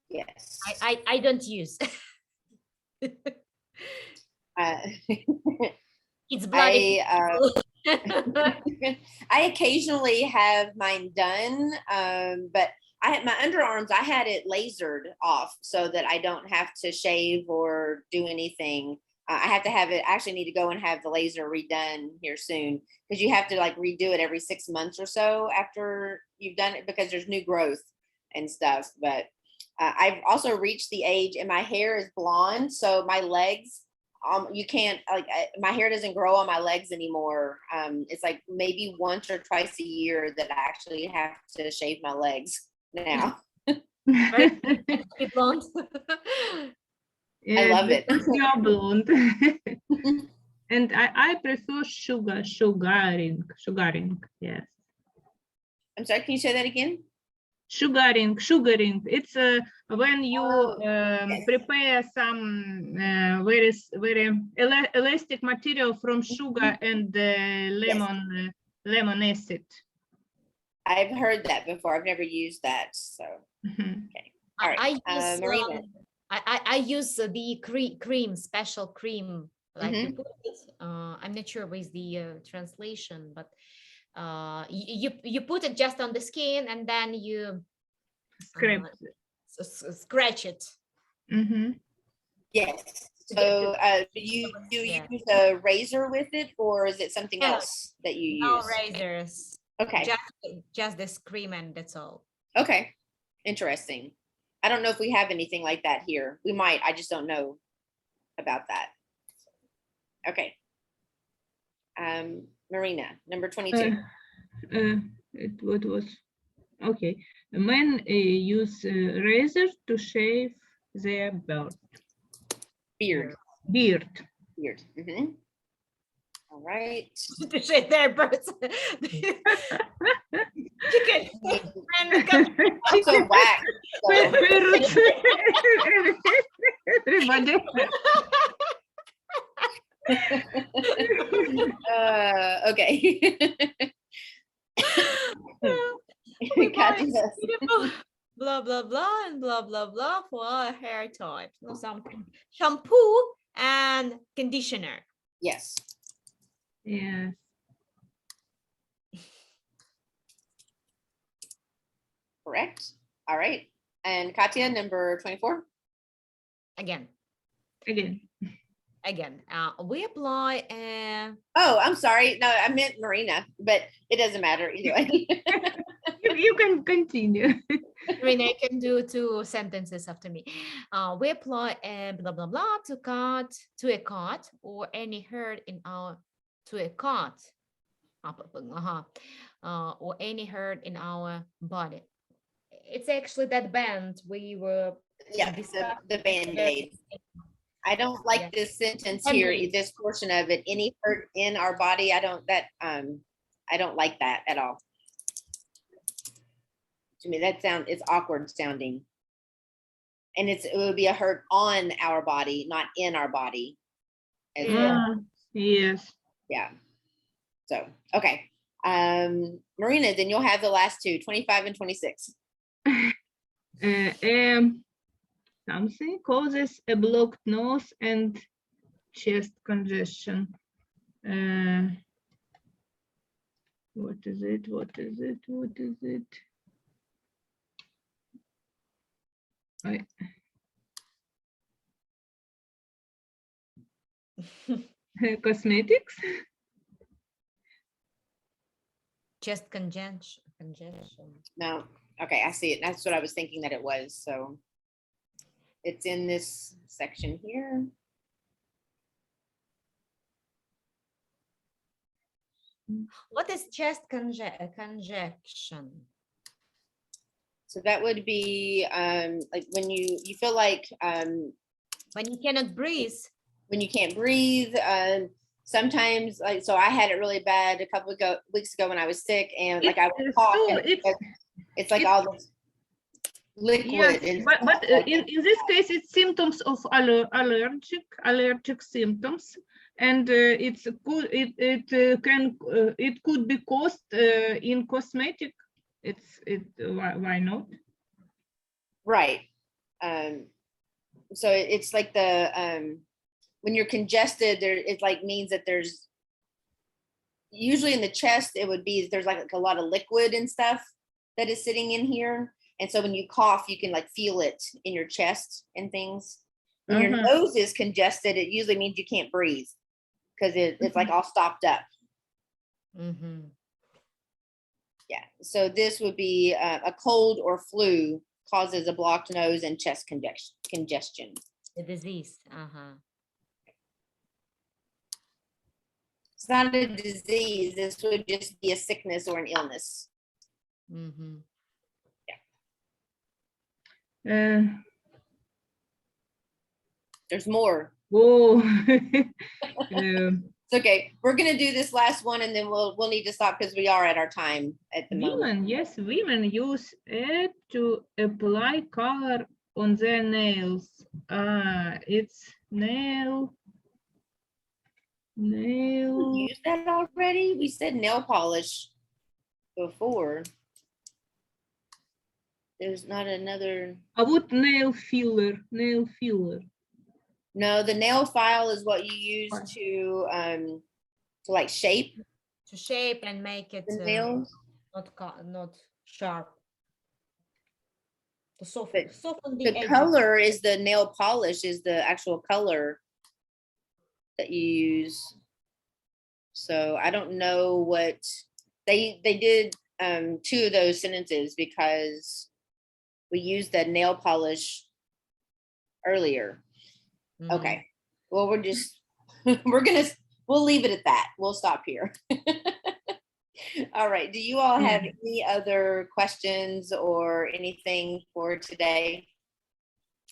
Yes. I don't use. It's bloody. I occasionally have mine done, but I had my underarms, I had it lasered off so that I don't have to shave or do anything. I have to have it, I actually need to go and have the laser redone here soon because you have to like redo it every 6 months or so after you've done it because there's new growth and stuff. But I've also reached the age and my hair is blonde. So my legs, you can't like my hair doesn't grow on my legs anymore. It's like maybe once or twice a year that I actually have to shave my legs now. Very blonde. Yeah, I love it. because you're blonde. And I prefer sugaring, yes. I'm sorry, can you say that again? Sugaring. It's when you prepare some very elastic material from sugar and lemon acid. I've heard that before. I've never used that. So, Mhm. okay. All right. Marina. I use the cream, special cream. Like you Mhm. put it, I'm not sure with the translation, but you put it just on the skin and then you scratch it. Mhm. Yes. So you Yeah. use a razor with it, or is it something No, else that you No use? razors. Okay. Just this cream and that's all. Okay. Interesting. I don't know if we have anything like that here. We might. I just don't know about that. Okay. Marina, number 22. What was okay? Men use razor to shave their Beard. beard. Mhm. All right. To shave their birds. Chicken. Also wax. So. Parrots. Everybody. Okay. Blah blah blah and blah blah blah for hair type. No, something. Shampoo and conditioner. Yes. Yes. Correct. All right. And Katya, number 24. Again. We apply. Oh, I'm sorry. No, I meant Marina, but it doesn't matter either way. You can continue. Marina can do 2 sentences after me. We apply blah blah blah to a cut or any hurt in our to a cut. Or any hurt in our body. It's actually that band we were. Yeah, the Band-Aid. I don't like this sentence here, this portion of it. Any hurt in our body, I don't like that at all. To me, it's awkward sounding. And it would be a hurt on our body, not in our body. As well. Yes. Yeah. So, okay. Marina, then you'll have the last 2, 25 and 26. Something causes a blocked nose and chest congestion. What is it? Cosmetics? Chest congestion. No. Okay, I see it. That's what I was thinking that it was. So it's in this section here. What is chest congestion? So that would be like when you feel like when you cannot breathe. When you can't breathe, sometimes, like, so I had it really bad a couple of weeks ago when I was sick, and like I would cough, So and it's like all this liquid. yes, And but in this case, it's symptoms of allergic symptoms, and it could be caused in cosmetic. Why not? right. So it's like the when you're congested, there it like means that there's usually in the chest, it would be there's like a lot of liquid and stuff that is sitting in here. And so when you cough, you can like feel it in your chest and things. When your nose is congested, it usually means you can't breathe because it's like all stopped up. Yeah. So this would be a cold or flu causes a blocked nose and chest congestion. The disease. It's not a disease. This would just be a sickness or an illness. There's more. Oh. It's okay. We're gonna do this last one, and then we'll need to stop because we are at our time at the moment. Yes, women use it to apply color on their nails. It's nail. We used that already. We said nail polish before. There's not another. About nail filler. No, the nail file is what you use to like shape. To shape and make it the nails. Not sharp. To soften The color is the nail polish is the actual color that you use. So I don't know what they did 2 of those sentences because we used the nail polish earlier. Okay. Well, we'll leave it at that. We'll stop here. All right. Do you all have any other questions or anything for today?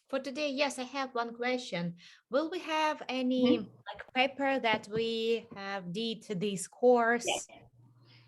For today, yes, I have one question. Will we have any like paper that we have did this course? Yes.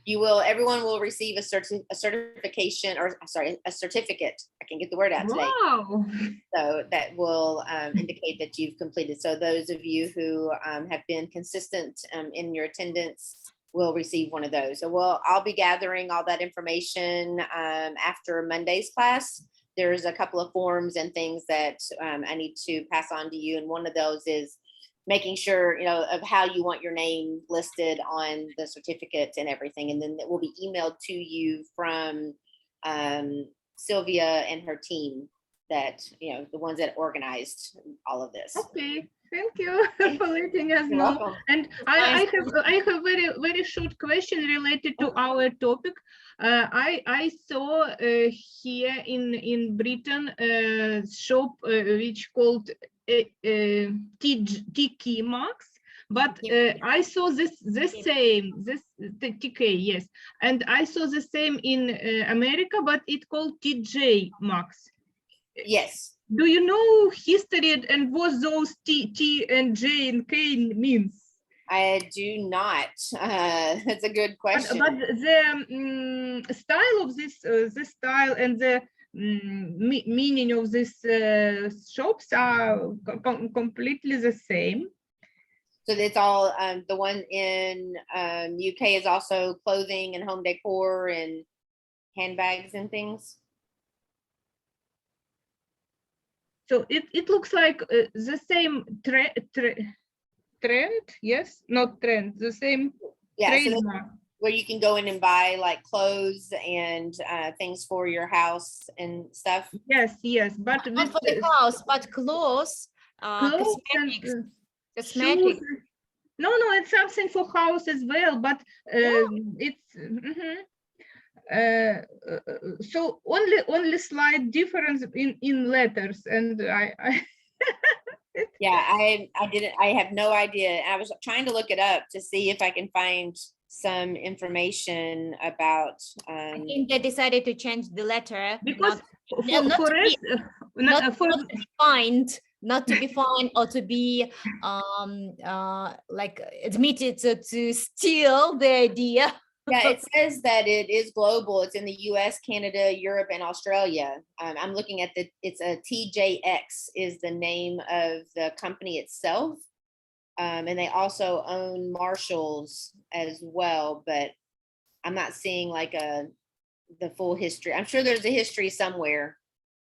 You will. Everyone will receive a certification, or sorry, a certificate. I can get the word out today. Wow. So that will indicate that you've completed. So those of you who have been consistent in your attendance will receive one of those. So I'll be gathering all that information after Monday's class. There's a couple of forms and things that I need to pass on to you. And one of those is making sure, of how you want your name listed on the certificate and everything. And then it will be emailed to you from Sylvia and her team that, the ones that organized all of this. Okay. Thank you for letting us You're know. welcome. And I have very short question related to our topic. I saw here in Britain a shop which called TK Maxx, but I saw the TK, yes, and I saw the same in America, but it's called TJ Maxx. Yes. Do you know history and what those T and J and K means? I do not. That's a good question. But the style of this style and the meaning of these shops are completely the same. So it's all the one in UK is also clothing and home decor and handbags and things. So it looks like the same trend, yes, not trend, the same. Yeah, so where you can go in and buy like clothes and things for your house and stuff. Yes, but not for the house, but clothes, cosmetics. Cosmetics. No, it's something for house as well, but it's. So only slight difference in letters, and I yeah, I have no idea. I was trying to look it up to see if I can find some information about I think they decided to change the letter because not defined not to be fined or to be like admitted to steal the idea. Yeah, it says that it is global. It's in the US, Canada, Europe, and Australia. I'm looking at it's a TJX is the name of the company itself. And they also own Marshalls as well, but I'm not seeing like the full history. I'm sure there's a history somewhere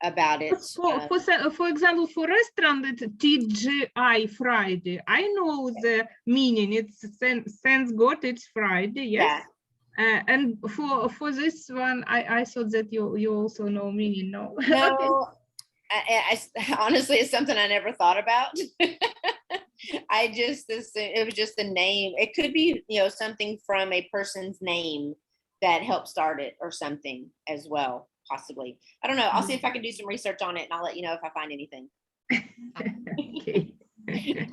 about it. For example, for restaurant, it's TGI Friday. I know the meaning. It's thanks God it's Friday. Yes. Yeah. And for this one, I thought that you also know meaning. No. No. Okay. I honestly, it's something I never thought about. I just assumed it was just the name. It could be, something from a person's name that helped start it or something as well, possibly. I don't know. I'll see if I can do some research on it and I'll let you know if I find anything. Okay.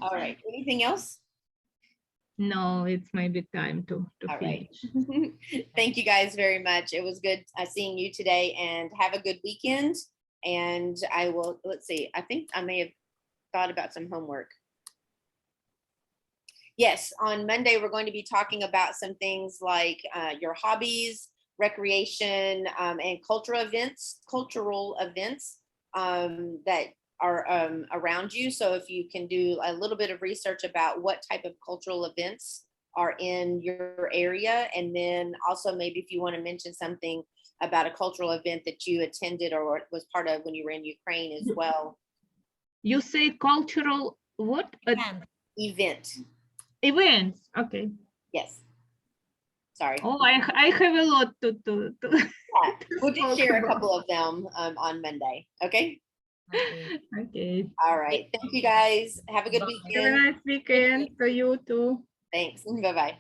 All right. Anything else? No, it's maybe time to All finish. Right. Thank you guys very much. It was good seeing you today, and have a good weekend. And I will, let's see, I think I may have thought about some homework. Yes, on Monday, we're going to be talking about some things like your hobbies, recreation, and cultural events that are around you. So if you can do a little bit of research about what type of cultural events are in your area, and then also maybe if you want to mention something about a cultural event that you attended or was part of when you were in Ukraine as well. You say cultural what? Event. Events. Okay. Yes. Sorry. Oh, I have a lot to Yeah. We'll just share a couple of them on Monday. Okay. Okay. All right. Thank you guys. Have a good weekend. Have a nice weekend for you too. Thanks. Bye-bye.